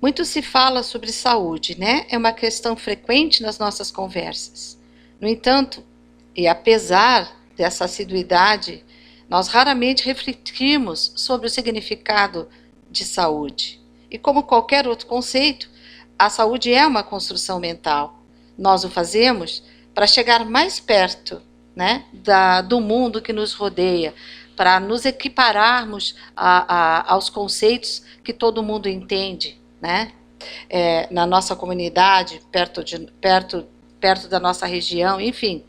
Muito se fala sobre saúde, né? É uma questão frequente nas nossas conversas. No entanto, e apesar dessa assiduidade, nós raramente refletimos sobre o significado de saúde. E como qualquer outro conceito, a saúde é uma construção mental. Nós o fazemos para chegar mais perto, né, do mundo que nos rodeia, para nos equipararmos aos conceitos que todo mundo entende, né? Na nossa comunidade, perto da nossa região, enfim.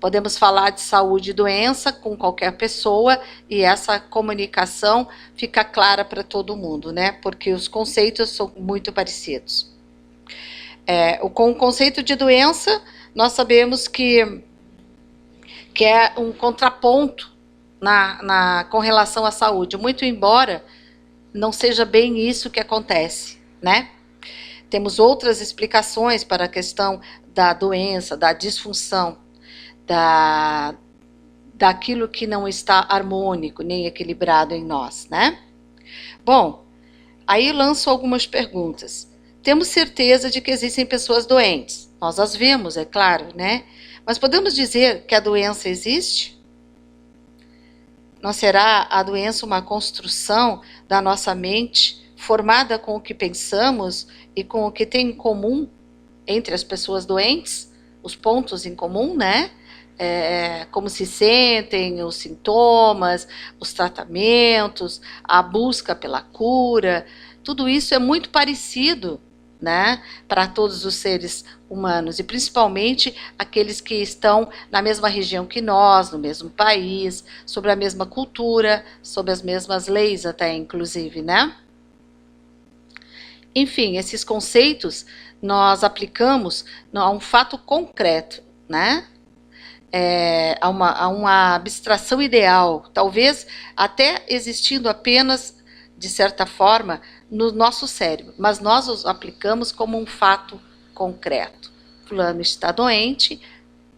Podemos falar de saúde e doença com qualquer pessoa e essa comunicação fica clara para todo mundo, né? Porque os conceitos são muito parecidos. Com o conceito de doença, nós sabemos que é um contraponto com relação à saúde, muito embora não seja bem isso que acontece, né? Temos outras explicações para a questão da doença, da disfunção, daquilo que não está harmônico nem equilibrado em nós, né? Bom, aí eu lanço algumas perguntas. Temos certeza de que existem pessoas doentes. Nós as vemos, é claro, né? Mas podemos dizer que a doença existe? Não será a doença uma construção da nossa mente, formada com o que pensamos e com o que tem em comum entre as pessoas doentes? Os pontos em comum, né? Como se sentem, os sintomas, os tratamentos, a busca pela cura, tudo isso é muito parecido, né, para todos os seres humanos e principalmente aqueles que estão na mesma região que nós, no mesmo país, sobre a mesma cultura, sobre as mesmas leis até inclusive, né? Enfim, esses conceitos nós aplicamos a um fato concreto, né? A uma abstração ideal, talvez até existindo apenas, de certa forma, no nosso cérebro, mas nós os aplicamos como um fato concreto. Fulano está doente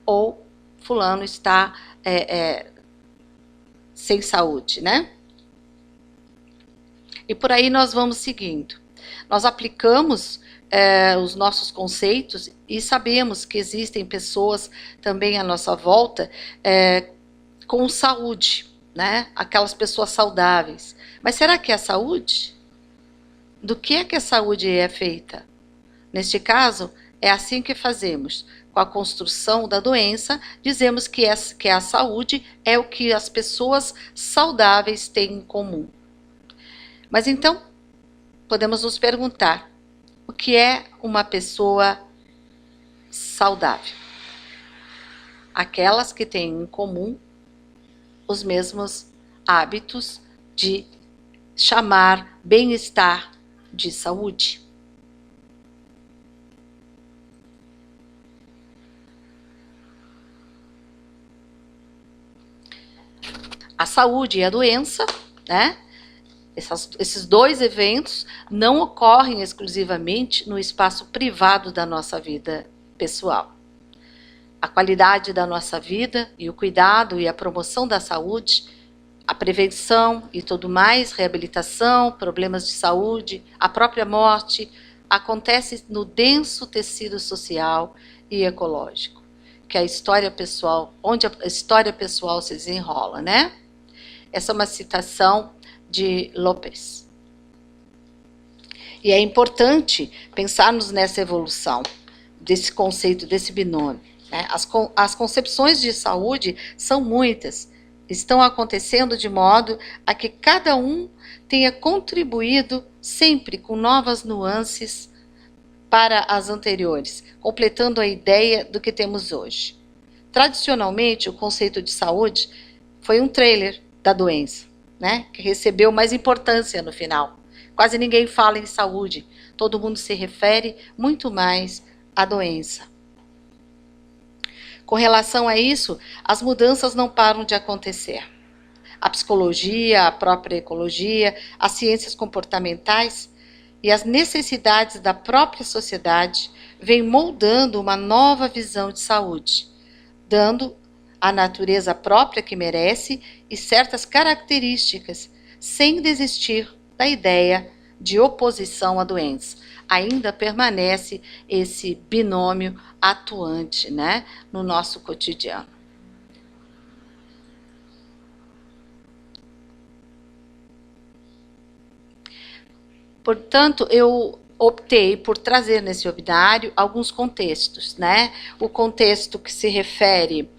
ou fulano está sem saúde, né? E por aí nós vamos seguindo. Nós aplicamos os nossos conceitos e sabemos que existem pessoas também à nossa volta com saúde, né? Aquelas pessoas saudáveis. Mas será que é saúde? Do que a saúde é feita? Neste caso, é assim que fazemos. Com a construção da doença, dizemos que a saúde é o que as pessoas saudáveis têm em comum. Mas então, podemos nos perguntar, o que é uma pessoa saudável? Aquelas que têm em comum os mesmos hábitos de chamar bem-estar de saúde. A saúde e a doença, né? Esses dois eventos não ocorrem exclusivamente no espaço privado da nossa vida pessoal. A qualidade da nossa vida e o cuidado e a promoção da saúde, a prevenção e tudo mais, reabilitação, problemas de saúde, a própria morte, acontece no denso tecido social e ecológico, que é a história pessoal, onde a história pessoal se desenrola, né? Essa é uma citação de Lopes. E é importante pensarmos nessa evolução desse conceito, desse binômio, né? As concepções de saúde são muitas, estão acontecendo de modo a que cada um tenha contribuído sempre com novas nuances para as anteriores, completando a ideia do que temos hoje. Tradicionalmente, o conceito de saúde foi um trailer da doença, né, que recebeu mais importância no final. Quase ninguém fala em saúde, todo mundo se refere muito mais à doença. Com relação a isso, as mudanças não param de acontecer. A psicologia, a própria ecologia, as ciências comportamentais e as necessidades da própria sociedade vêm moldando uma nova visão de saúde, dando a natureza própria que merece e certas características, sem desistir da ideia de oposição à doença. Ainda permanece esse binômio atuante, né, no nosso cotidiano. Portanto, eu optei por trazer nesse webinário alguns contextos, né? O contexto que se refere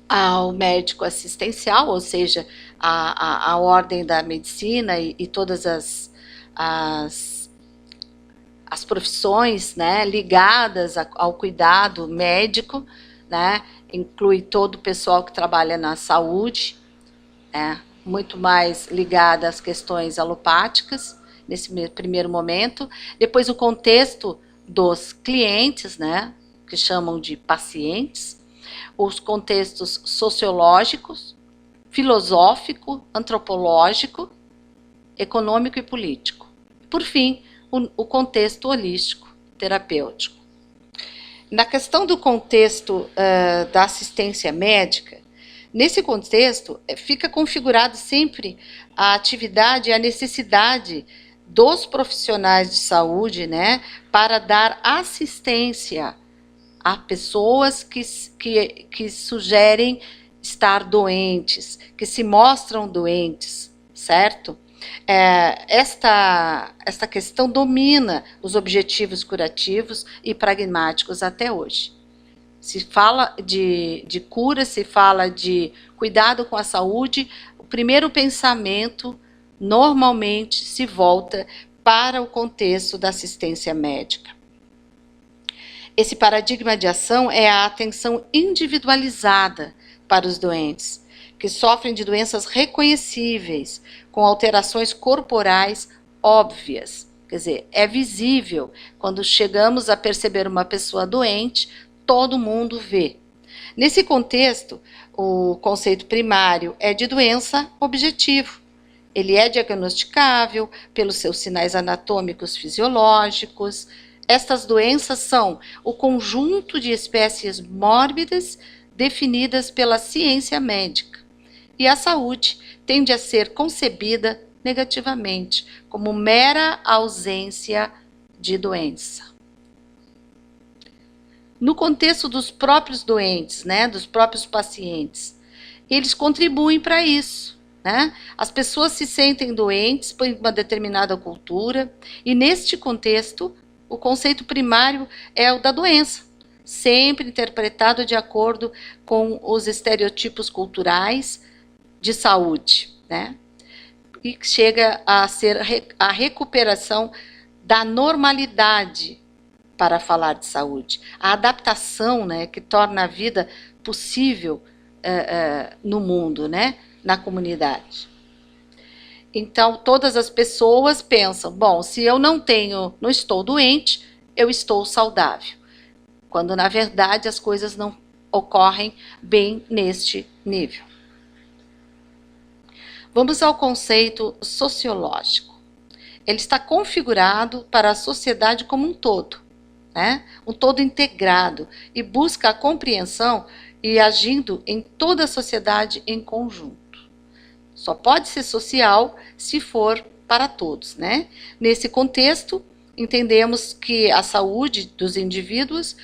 ao médico assistencial, ou seja, a ordem da medicina e todas as profissões, né, ligadas ao cuidado médico, né, inclui todo o pessoal que trabalha na saúde, né, muito mais ligada às questões alopáticas, nesse primeiro momento. Depois o contexto dos clientes, né, que chamam de pacientes, os contextos sociológicos, filosófico, antropológico, econômico e político. Por fim, o contexto holístico, terapêutico. Na questão do contexto da assistência médica, nesse contexto fica configurado sempre a atividade e a necessidade dos profissionais de saúde, né, para dar assistência a pessoas que sugerem estar doentes, que se mostram doentes, certo? Esta questão domina os objetivos curativos e pragmáticos até hoje. Se fala de cura, se fala de cuidado com a saúde, o primeiro pensamento normalmente se volta para o contexto da assistência médica. Esse paradigma de ação é a atenção individualizada para os doentes, que sofrem de doenças reconhecíveis, com alterações corporais óbvias. Quer dizer, é visível. Quando chegamos a perceber uma pessoa doente, todo mundo vê. Nesse contexto, o conceito primário é de doença objetivo. Ele é diagnosticável pelos seus sinais anatômicos fisiológicos. Estas doenças são o conjunto de espécies mórbidas definidas pela ciência médica. E a saúde tende a ser concebida negativamente, como mera ausência de doença. No contexto dos próprios doentes, né, dos próprios pacientes, eles contribuem para isso. Né? As pessoas se sentem doentes por uma determinada cultura, e neste contexto, o conceito primário é o da doença, sempre interpretado de acordo com os estereotipos culturais de saúde, né? E chega a ser a recuperação da normalidade para falar de saúde, a adaptação, né, que torna a vida possível no mundo, né, na comunidade. Então, todas as pessoas pensam, bom, se eu não estou doente, eu estou saudável. Quando, na verdade, as coisas não ocorrem bem neste nível. Vamos ao conceito sociológico. Ele está configurado para a sociedade como um todo, né? Um todo integrado, e busca a compreensão e agindo em toda a sociedade em conjunto. Só pode ser social se for para todos, né? Nesse contexto, entendemos que a saúde dos indivíduos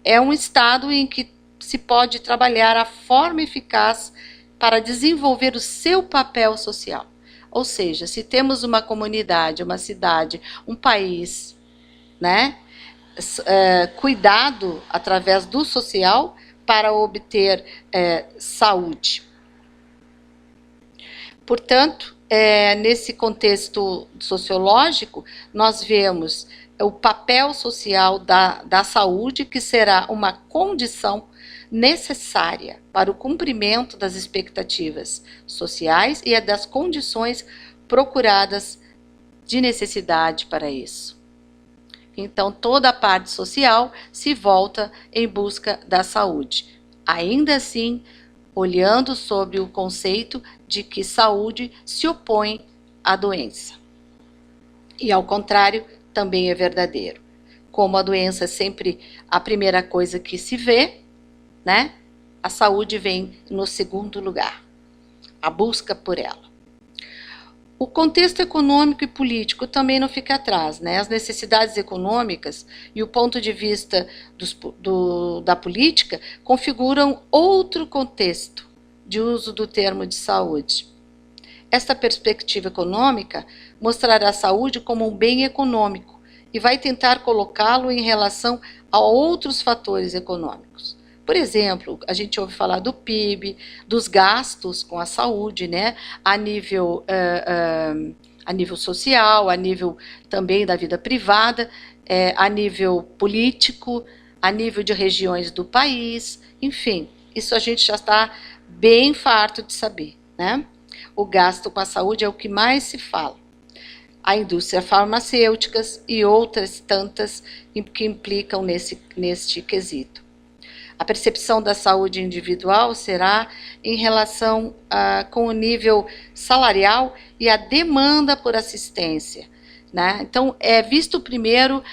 é um estado em que se pode trabalhar a forma eficaz para desenvolver o seu papel social. Ou seja, se temos uma comunidade, uma cidade, um país, né, cuidado através do social para obter saúde. Portanto, nesse contexto sociológico, nós vemos o papel social da saúde, que será uma condição necessária para o cumprimento das expectativas sociais e das condições procuradas de necessidade para isso. Então, toda a parte social se volta em busca da saúde. Ainda assim, olhando sobre o conceito de que saúde se opõe à doença. E ao contrário, também é verdadeiro. Como a doença é sempre a primeira coisa que se vê, né? A saúde vem no segundo lugar, a busca por ela. O contexto econômico e político também não fica atrás, né? As necessidades econômicas e o ponto de vista da política configuram outro contexto de uso do termo de saúde. Esta perspectiva econômica mostrará a saúde como um bem econômico e vai tentar colocá-lo em relação a outros fatores econômicos. Por exemplo, a gente ouve falar do PIB, dos gastos com a saúde, né? A nível social, a nível também da vida privada, a nível político, a nível de regiões do país, enfim, isso a gente já está bem farto de saber, né? O gasto com a saúde é o que mais se fala. A indústria farmacêuticas e outras tantas que implicam neste quesito. A percepção da saúde individual será em relação com o nível salarial e a demanda por assistência, né? Então, é visto primeiro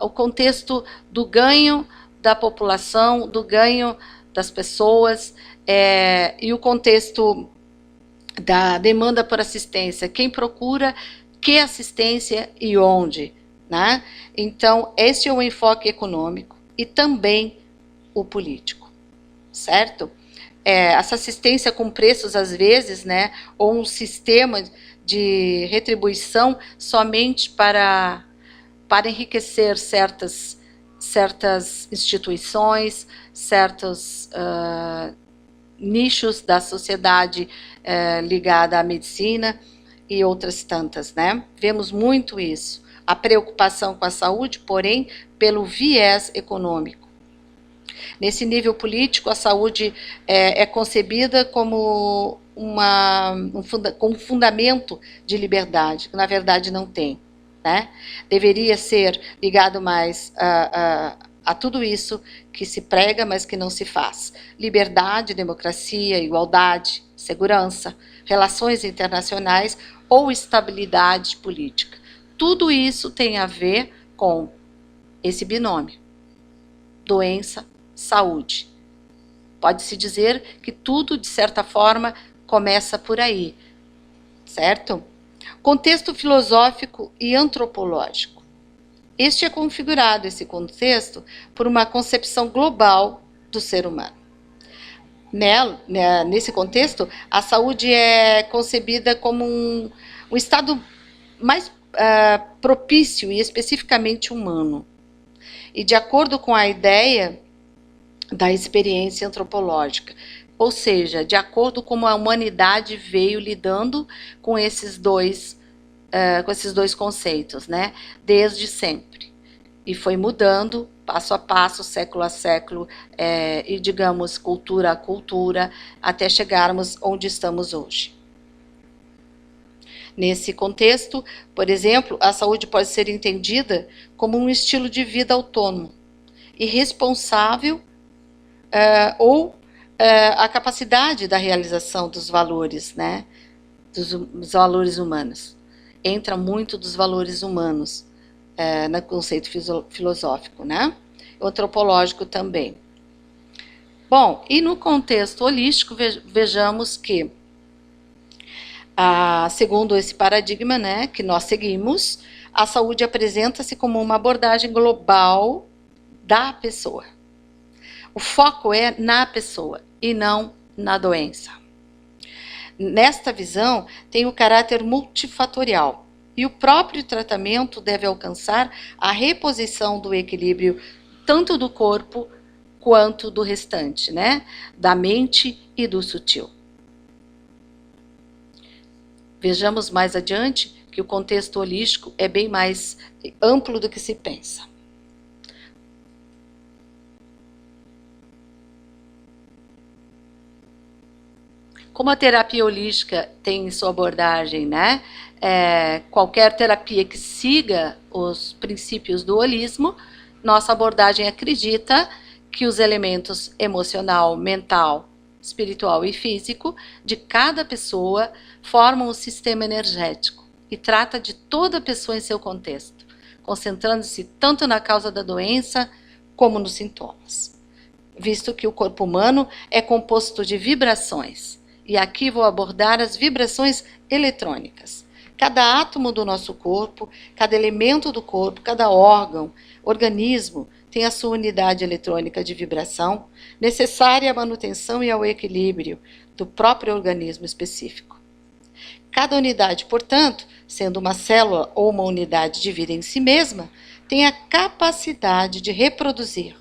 o contexto do ganho da população, do ganho das pessoas, e o contexto da demanda por assistência. Quem procura, que assistência e onde, né? Então, esse é o enfoque econômico e também o político, certo? Essa assistência com preços, às vezes, né, ou um sistema de retribuição somente para enriquecer certas instituições, certos nichos da sociedade ligada à medicina e outras tantas, né? Vemos muito isso. A preocupação com a saúde, porém, pelo viés econômico. Nesse nível político, a saúde é concebida como um fundamento de liberdade, que na verdade não tem, né? Deveria ser ligado mais a tudo isso que se prega, mas que não se faz. Liberdade, democracia, igualdade, segurança, relações internacionais ou estabilidade política. Tudo isso tem a ver com esse binômio: doença, saúde. Pode-se dizer que tudo, de certa forma, começa por aí, certo? Contexto filosófico e antropológico. Este é configurado, esse contexto, por uma concepção global do ser humano. Nesse contexto, a saúde é concebida como um estado mais propício e especificamente humano. E de acordo com a ideia da experiência antropológica, ou seja, de acordo com como a humanidade veio lidando com esses dois conceitos, né, desde sempre, e foi mudando passo a passo, século a século, e digamos cultura a cultura, até chegarmos onde estamos hoje. Nesse contexto, por exemplo, a saúde pode ser entendida como um estilo de vida autônomo e responsável, ou a capacidade da realização dos valores, né, dos valores humanos. Entra muito dos valores humanos no conceito filosófico, né, o antropológico também. Bom, e no contexto holístico, vejamos que, segundo esse paradigma, né, que nós seguimos, a saúde apresenta-se como uma abordagem global da pessoa. O foco é na pessoa e não na doença. Nesta visão, tem o caráter multifatorial e o próprio tratamento deve alcançar a reposição do equilíbrio tanto do corpo quanto do restante, né? Da mente e do sutil. Vejamos mais adiante que o contexto holístico é bem mais amplo do que se pensa. Como a terapia holística tem sua abordagem, né? Qualquer terapia que siga os princípios do holismo, nossa abordagem acredita que os elementos emocional, mental, espiritual e físico de cada pessoa formam um sistema energético e trata de toda pessoa em seu contexto, concentrando-se tanto na causa da doença como nos sintomas. Visto que o corpo humano é composto de vibrações, e aqui vou abordar as vibrações eletrônicas. Cada átomo do nosso corpo, cada elemento do corpo, cada órgão, organismo tem a sua unidade eletrônica de vibração necessária à manutenção e ao equilíbrio do próprio organismo específico. Cada unidade, portanto, sendo uma célula ou uma unidade de vida em si mesma, tem a capacidade de reproduzir.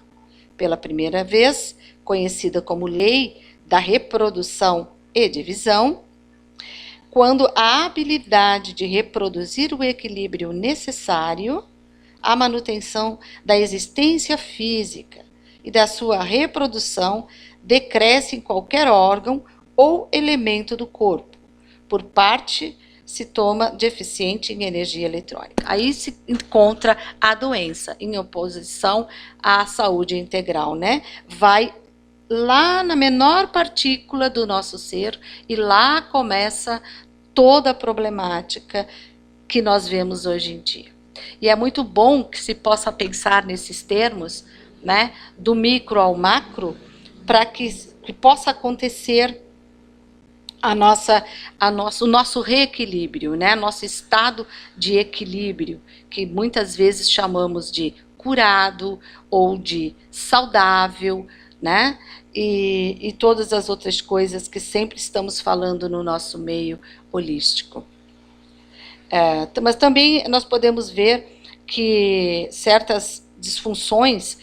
Pela primeira vez, conhecida como lei da reprodução e divisão, quando a habilidade de reproduzir o equilíbrio necessário à manutenção da existência física e da sua reprodução decresce em qualquer órgão ou elemento do corpo, por parte se toma deficiente em energia eletrônica. Aí se encontra a doença, em oposição à saúde integral, né? Vai lá na menor partícula do nosso ser e lá começa toda a problemática que nós vemos hoje em dia. E é muito bom que se possa pensar nesses termos, né, do micro ao macro, para que possa acontecer o nosso reequilíbrio, né, nosso estado de equilíbrio, que muitas vezes chamamos de curado ou de saudável, né? E todas as outras coisas que sempre estamos falando no nosso meio holístico. Mas também nós podemos ver que certas disfunções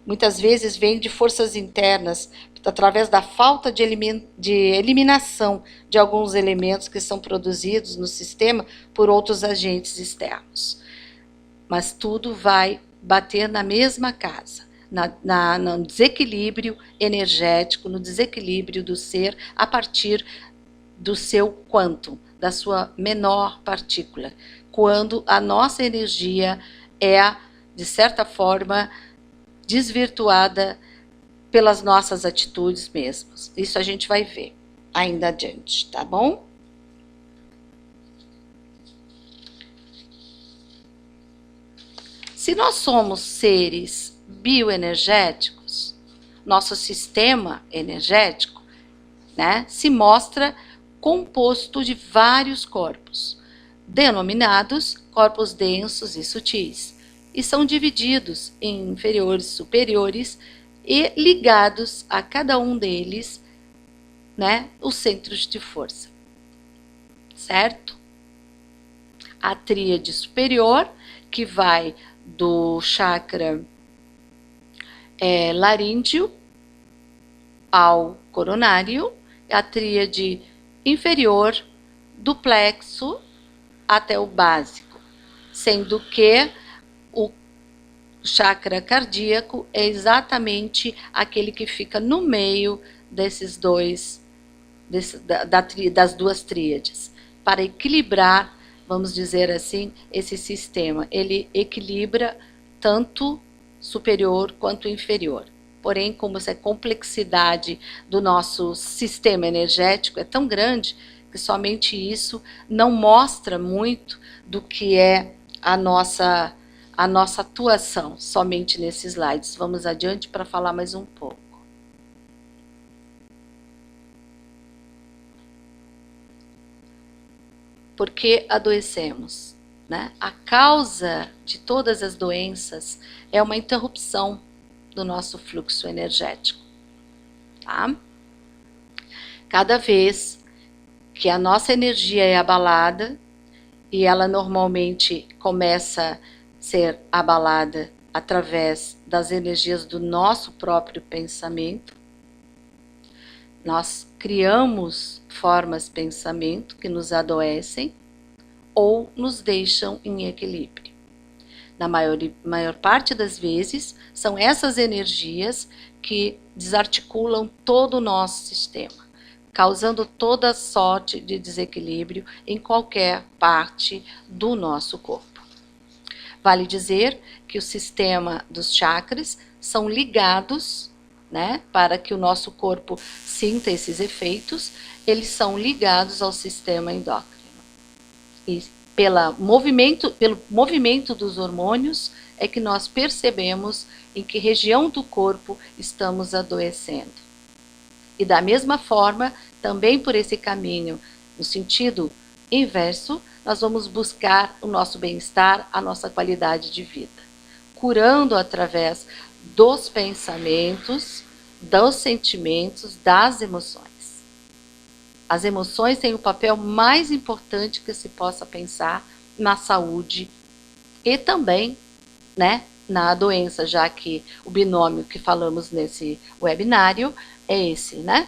muitas vezes vêm de forças internas, através da falta de eliminação de alguns elementos que são produzidos no sistema por outros agentes externos. Mas tudo vai bater na mesma casa. No desequilíbrio energético, no desequilíbrio do ser a partir do seu quantum, da sua menor partícula, quando a nossa energia é, de certa forma, desvirtuada pelas nossas atitudes mesmos. Isso a gente vai ver ainda adiante, tá bom? Se nós somos seres bioenergéticos, nosso sistema energético, né, se mostra composto de vários corpos, denominados corpos densos e sutis, e são divididos em inferiores e superiores e ligados a cada um deles, né, os centros de força, certo? A tríade superior, que vai do chakra laríngeo ao coronário, a tríade inferior do plexo até o básico, sendo que o chakra cardíaco é exatamente aquele que fica no meio desses dois, das duas tríades, para equilibrar, vamos dizer assim, esse sistema. Ele equilibra tanto superior quanto inferior. Porém, como essa complexidade do nosso sistema energético é tão grande que somente isso não mostra muito do que é a nossa atuação, somente nesses slides. Vamos adiante para falar mais um pouco. Por que adoecemos, né? A causa de todas as doenças é uma interrupção do nosso fluxo energético, tá? Cada vez que a nossa energia é abalada, e ela normalmente começa a ser abalada através das energias do nosso próprio pensamento, nós criamos formas de pensamento que nos adoecem ou nos deixam em equilíbrio. Na maior parte das vezes, são essas energias que desarticulam todo o nosso sistema, causando toda sorte de desequilíbrio em qualquer parte do nosso corpo. Vale dizer que o sistema dos chakras são ligados, né, para que o nosso corpo sinta esses efeitos, eles são ligados ao sistema endócrino. E pelo movimento dos hormônios é que nós percebemos em que região do corpo estamos adoecendo. E da mesma forma, também por esse caminho, no sentido inverso, nós vamos buscar o nosso bem-estar, a nossa qualidade de vida, curando através dos pensamentos, dos sentimentos, das emoções. As emoções têm o papel mais importante que se possa pensar na saúde e também, né, na doença, já que o binômio que falamos nesse webinário é esse, né?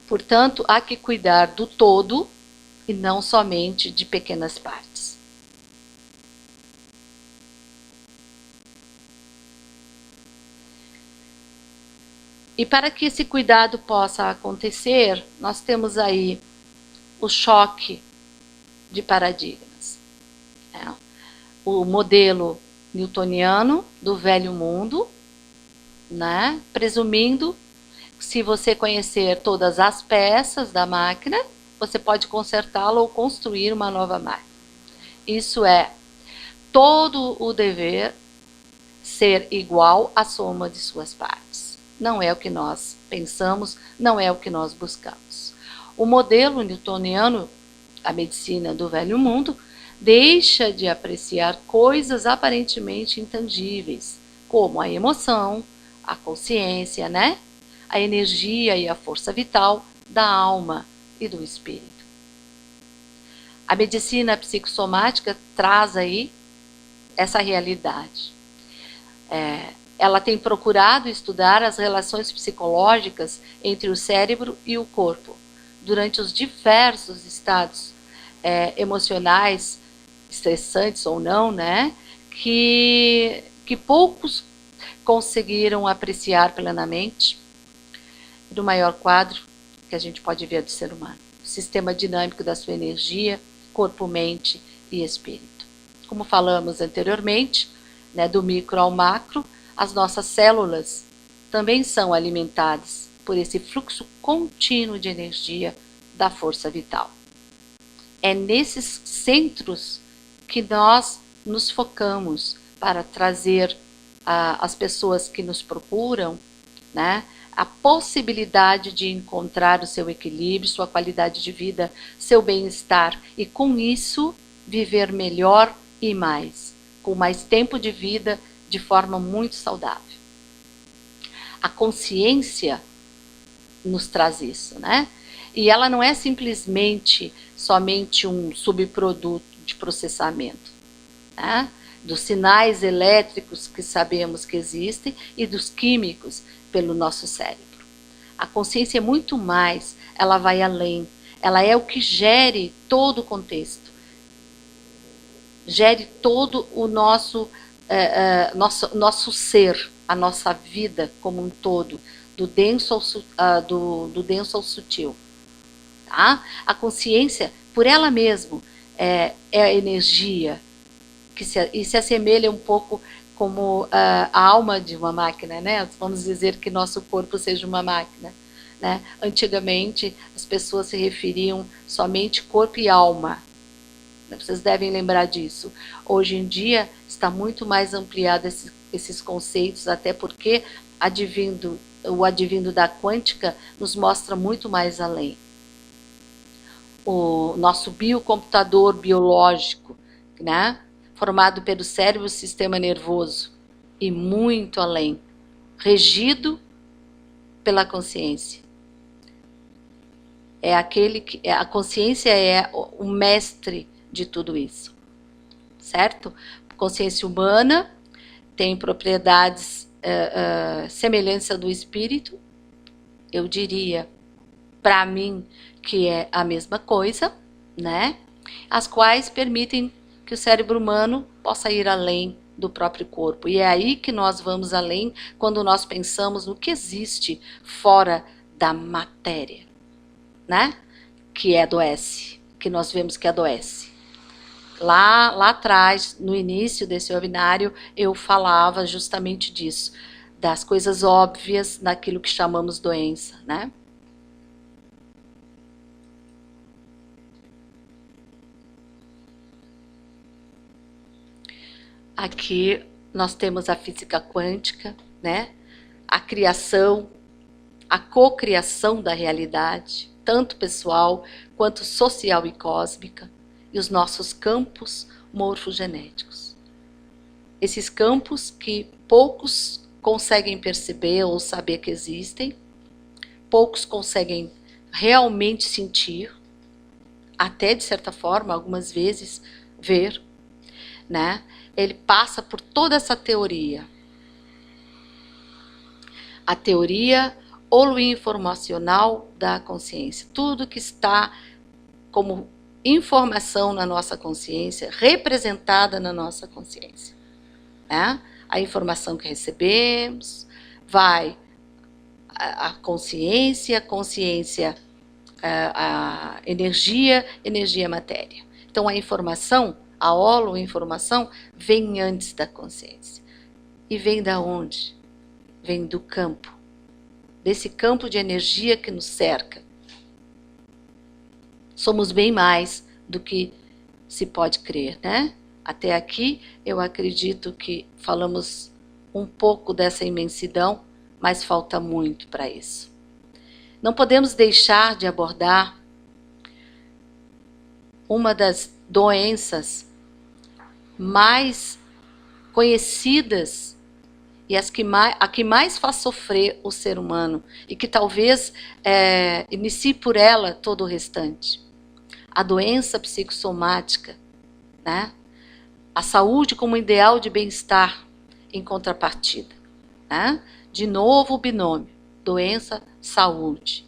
Portanto, há que cuidar do todo e não somente de pequenas partes. E para que esse cuidado possa acontecer, nós temos aí o choque de paradigmas. Né? O modelo newtoniano do velho mundo, né? Presumindo que se você conhecer todas as peças da máquina, você pode consertá-la ou construir uma nova máquina. Isso é todo o dever ser igual à soma de suas partes. Não é o que nós pensamos, não é o que nós buscamos. O modelo newtoniano, a medicina do velho mundo, deixa de apreciar coisas aparentemente intangíveis, como a emoção, a consciência, né? A energia e a força vital da alma e do espírito. A medicina psicossomática traz aí essa realidade. Ela tem procurado estudar as relações psicológicas entre o cérebro e o corpo, durante os diversos estados emocionais, estressantes ou não, né, que poucos conseguiram apreciar plenamente do maior quadro que a gente pode ver do ser humano, o sistema dinâmico da sua energia, corpo, mente e espírito. Como falamos anteriormente, né, do micro ao macro, as nossas células também são alimentadas por esse fluxo contínuo de energia da força vital. É nesses centros que nós nos focamos para trazer às pessoas que nos procuram, né, a possibilidade de encontrar o seu equilíbrio, sua qualidade de vida, seu bem-estar e com isso viver melhor e mais, com mais tempo de vida de forma muito saudável. A consciência nos traz isso, né? E ela não é simplesmente somente um subproduto de processamento, né? Dos sinais elétricos que sabemos que existem e dos químicos pelo nosso cérebro. A consciência é muito mais, ela vai além, ela é o que gere todo o contexto, gere todo o nosso ser, a nossa vida como um todo, do denso ao sutil. Tá? A consciência, por ela mesma, é a energia que se assemelha um pouco como a alma de uma máquina, né? Vamos dizer que nosso corpo seja uma máquina, né? Antigamente, as pessoas se referiam somente corpo e alma. Vocês devem lembrar disso. Hoje em dia, está muito mais ampliado esses conceitos, até porque o advindo da quântica nos mostra muito mais além. O nosso biocomputador biológico, né? Formado pelo cérebro e sistema nervoso, e muito além, regido pela consciência. A consciência é o mestre de tudo isso, certo? Consciência humana tem propriedades semelhantes ao do espírito, eu diria, para mim, que é a mesma coisa, né? As quais permitem que o cérebro humano possa ir além do próprio corpo. E é aí que nós vamos além quando nós pensamos no que existe fora da matéria, né? Que adoece, que nós vemos que adoece. Lá atrás, no início desse webinário, eu falava justamente disso, das coisas óbvias naquilo que chamamos doença, né? Aqui nós temos a física quântica, né? A criação, a cocriação da realidade, tanto pessoal quanto social e cósmica, e os nossos campos morfogenéticos. Esses campos que poucos conseguem perceber ou saber que existem, poucos conseguem realmente sentir, até de certa forma, algumas vezes, ver, né? Ele passa por toda essa teoria. A teoria holoinformacional da consciência. Tudo que está como informação na nossa consciência, representada na nossa consciência. Né? A informação que recebemos, vai a consciência, a energia, energia matéria. Então a informação, a holoinformação, vem antes da consciência. E vem da onde? Vem do campo. Desse campo de energia que nos cerca. Somos bem mais do que se pode crer, né? Até aqui eu acredito que falamos um pouco dessa imensidão, mas falta muito para isso. Não podemos deixar de abordar uma das doenças mais conhecidas e a que mais faz sofrer o ser humano e que talvez inicie por ela todo o restante. A doença psicossomática, né? A saúde como ideal de bem-estar em contrapartida. Né? De novo o binômio, doença, saúde.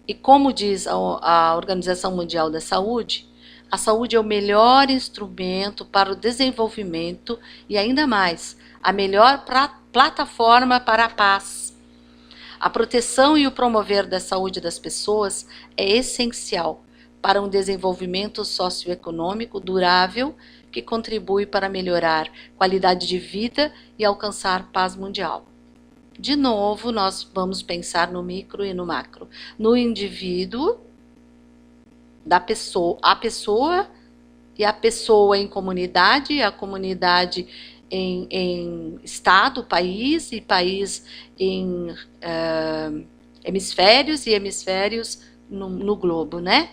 E como diz a Organização Mundial da Saúde, a saúde é o melhor instrumento para o desenvolvimento e ainda mais, a melhor plataforma para a paz. A proteção e o promover da saúde das pessoas é essencial para um desenvolvimento socioeconômico durável que contribui para melhorar qualidade de vida e alcançar paz mundial. De novo, nós vamos pensar no micro e no macro. No indivíduo, a pessoa e a pessoa em comunidade, a comunidade em estado, país, e país em hemisférios e hemisférios no globo, né?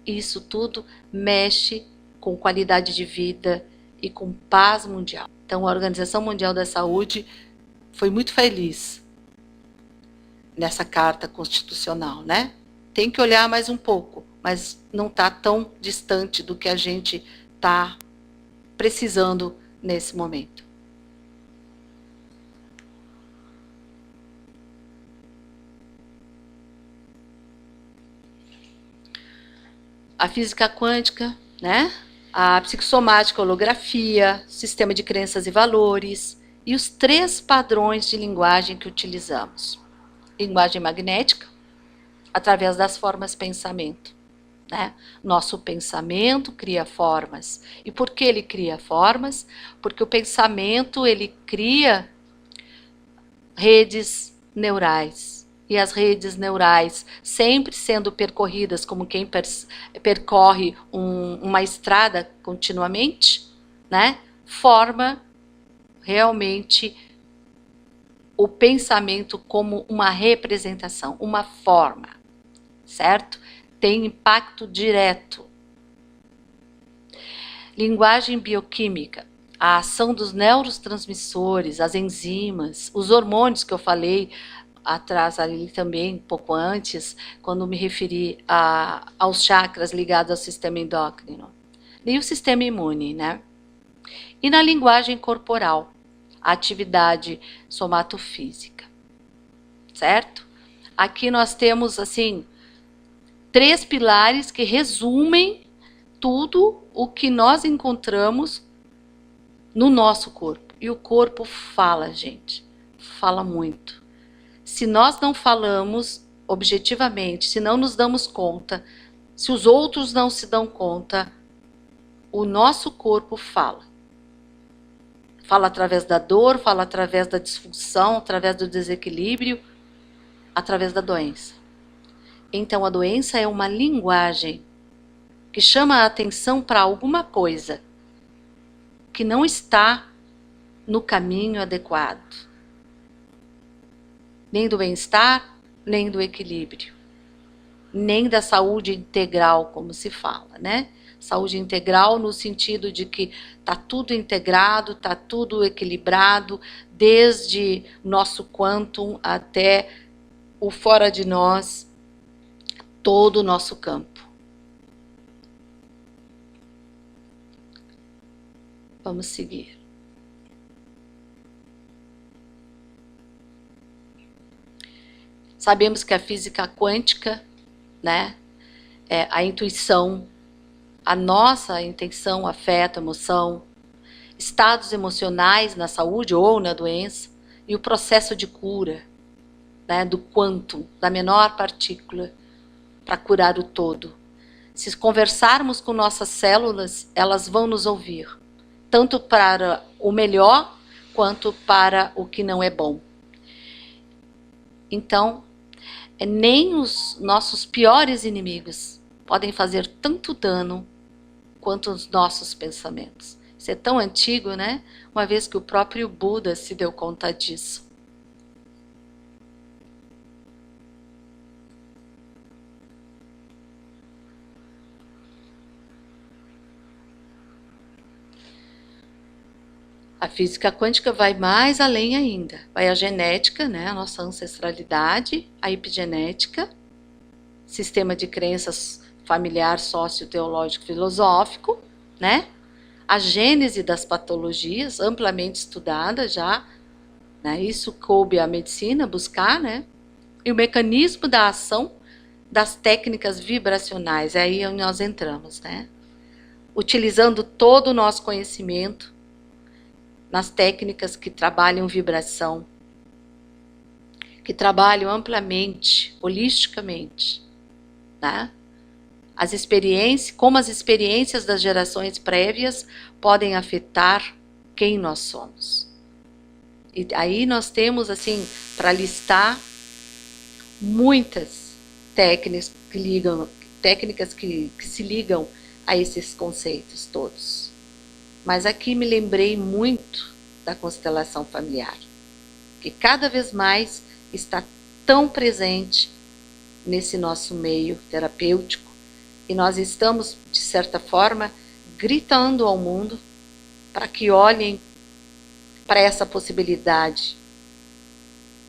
Isso tudo mexe com qualidade de vida e com paz mundial. Então, a Organização Mundial da Saúde foi muito feliz nessa carta constitucional, né? Tem que olhar mais um pouco, mas não está tão distante do que a gente está precisando nesse momento. A física quântica, né? A psicossomática, holografia, sistema de crenças e valores e os 3 padrões de linguagem que utilizamos. Linguagem magnética, através das formas pensamento. Né? Nosso pensamento cria formas. E por que ele cria formas? Porque o pensamento ele cria redes neurais. E as redes neurais, sempre sendo percorridas como quem percorre uma estrada continuamente, né? Forma realmente o pensamento como uma representação, uma forma, certo? Tem impacto direto. Linguagem bioquímica, a ação dos neurotransmissores, as enzimas, os hormônios que eu falei atrás ali também, um pouco antes, quando me referi aos chakras ligados ao sistema endócrino. E o sistema imune, né? E na linguagem corporal, a atividade somatofísica, certo? Aqui nós temos, assim, 3 pilares que resumem tudo o que nós encontramos no nosso corpo. E o corpo fala, gente, fala muito. Se nós não falamos objetivamente, se não nos damos conta, se os outros não se dão conta, o nosso corpo fala. Fala através da dor, fala através da disfunção, através do desequilíbrio, através da doença. Então a doença é uma linguagem que chama a atenção para alguma coisa que não está no caminho adequado. Nem do bem-estar, nem do equilíbrio, nem da saúde integral, como se fala, né? Saúde integral no sentido de que tá tudo integrado, tá tudo equilibrado, desde nosso quantum até o fora de nós, todo o nosso campo. Vamos seguir. Sabemos que a física quântica, né, é a intuição, a nossa intenção, afeto, emoção, estados emocionais na saúde ou na doença e o processo de cura, né, do quantum, da menor partícula, para curar o todo. Se conversarmos com nossas células, elas vão nos ouvir, tanto para o melhor quanto para o que não é bom. Então, nem os nossos piores inimigos podem fazer tanto dano quanto os nossos pensamentos. Isso é tão antigo, né? Uma vez que o próprio Buda se deu conta disso. A física quântica vai mais além ainda. Vai a genética, né? A nossa ancestralidade, a epigenética, sistema de crenças familiar, sócio-teológico, filosófico, né? A gênese das patologias, amplamente estudada já, né? Isso coube à medicina buscar, né? E o mecanismo da ação das técnicas vibracionais, é aí onde nós entramos, né? Utilizando todo o nosso conhecimento nas técnicas que trabalham vibração, que trabalham amplamente, holisticamente, né? As experiências, como as experiências das gerações prévias podem afetar quem nós somos. E aí nós temos, assim, para listar muitas técnicas que se ligam a esses conceitos todos. Mas aqui me lembrei muito da constelação familiar, que cada vez mais está tão presente nesse nosso meio terapêutico, e nós estamos, de certa forma, gritando ao mundo para que olhem para essa possibilidade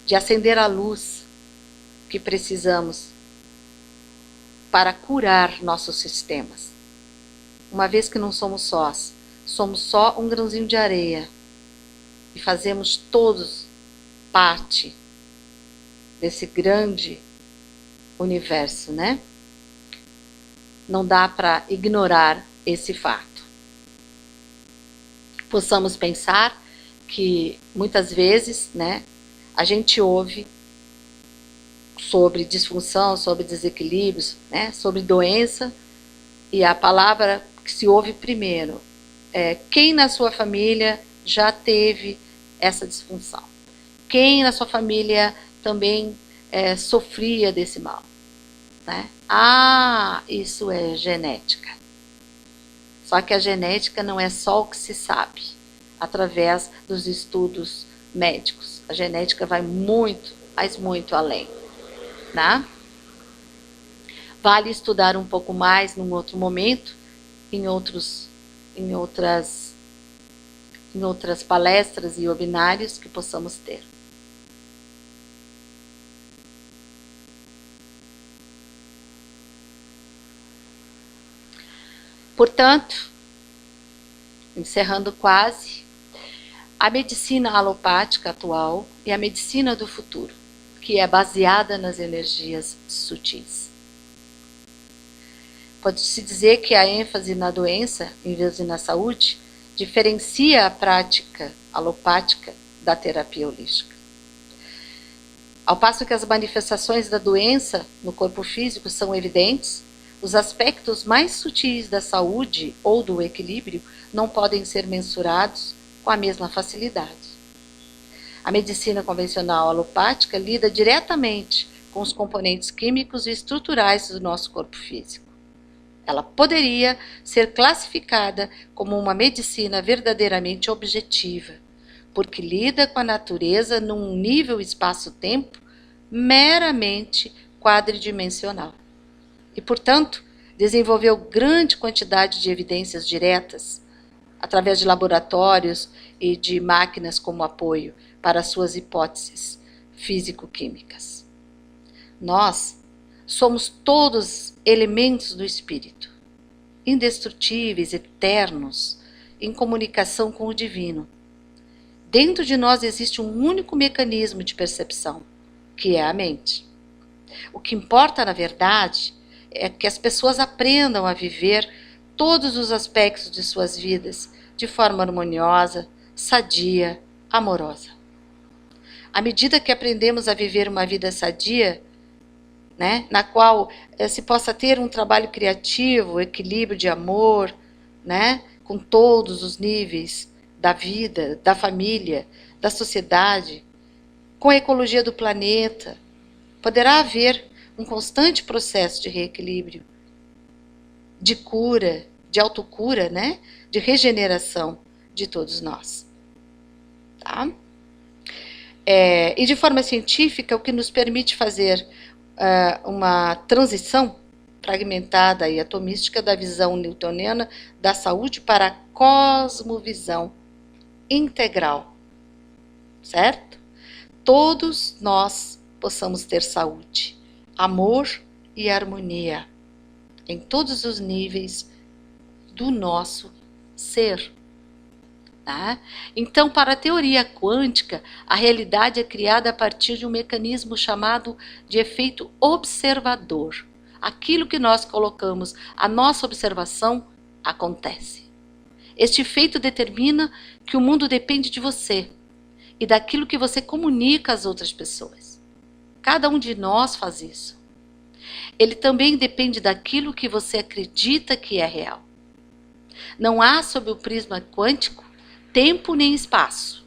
de acender a luz que precisamos para curar nossos sistemas. Uma vez que não somos sós, somos só um grãozinho de areia e fazemos todos parte desse grande universo, né? Não dá para ignorar esse fato. Possamos pensar que muitas vezes, né, a gente ouve sobre disfunção, sobre desequilíbrios, né, sobre doença, e a palavra que se ouve primeiro é: quem na sua família já teve essa disfunção? Quem na sua família também sofria desse mal? Né? Ah, isso é genética. Só que a genética não é só o que se sabe através dos estudos médicos. A genética vai muito, mas muito além, né? Vale estudar um pouco mais num outro momento, em outras palestras e webinários que possamos ter. Portanto, encerrando quase, a medicina alopática atual e a medicina do futuro, que é baseada nas energias sutis. Pode-se dizer que a ênfase na doença, em vez de na saúde, diferencia a prática alopática da terapia holística. Ao passo que as manifestações da doença no corpo físico são evidentes, os aspectos mais sutis da saúde ou do equilíbrio não podem ser mensurados com a mesma facilidade. A medicina convencional alopática lida diretamente com os componentes químicos e estruturais do nosso corpo físico. Ela poderia ser classificada como uma medicina verdadeiramente objetiva, porque lida com a natureza num nível espaço-tempo meramente quadridimensional. E, portanto, desenvolveu grande quantidade de evidências diretas, através de laboratórios e de máquinas como apoio para suas hipóteses físico-químicas. Nós somos todos elementos do espírito, indestrutíveis, eternos, em comunicação com o divino. Dentro de nós existe um único mecanismo de percepção, que é a mente. O que importa, na verdade, é que as pessoas aprendam a viver todos os aspectos de suas vidas de forma harmoniosa, sadia, amorosa. À medida que aprendemos a viver uma vida sadia, né, na qual se possa ter um trabalho criativo, equilíbrio de amor, né, com todos os níveis da vida, da família, da sociedade, com a ecologia do planeta, poderá haver um constante processo de reequilíbrio, de cura, de autocura, né, de regeneração de todos nós. Tá? E de forma científica, o que nos permite fazer uma transição fragmentada e atomística da visão newtoniana da saúde para a cosmovisão integral, certo? Todos nós possamos ter saúde, amor e harmonia em todos os níveis do nosso ser. Tá? Então, para a teoria quântica, a realidade é criada a partir de um mecanismo chamado de efeito observador. Aquilo que nós colocamos, a nossa observação, acontece. Este efeito determina que o mundo depende de você e daquilo que você comunica às outras pessoas. Cada um de nós faz isso. Ele também depende daquilo que você acredita que é real. Não há, sob o prisma quântico, tempo nem espaço,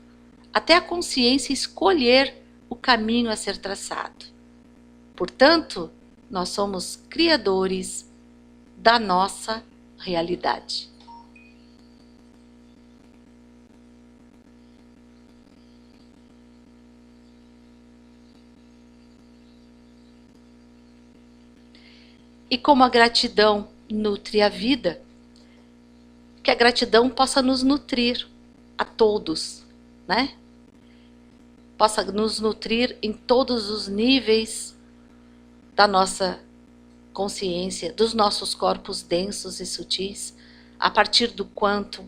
até a consciência escolher o caminho a ser traçado. Portanto, nós somos criadores da nossa realidade. E como a gratidão nutre a vida, que a gratidão possa nos nutrir a todos, né? Possa nos nutrir em todos os níveis da nossa consciência, dos nossos corpos densos e sutis, a partir do quantum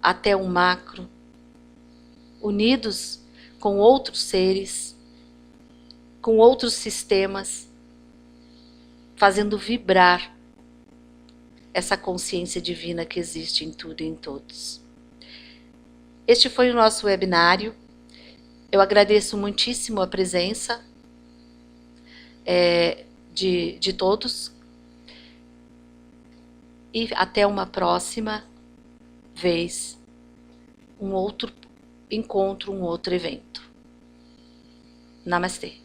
até o macro, unidos com outros seres, com outros sistemas, fazendo vibrar essa consciência divina que existe em tudo e em todos. Este foi o nosso webinário. Eu agradeço muitíssimo a presença de todos. E até uma próxima vez, um outro encontro, um outro evento. Namastê.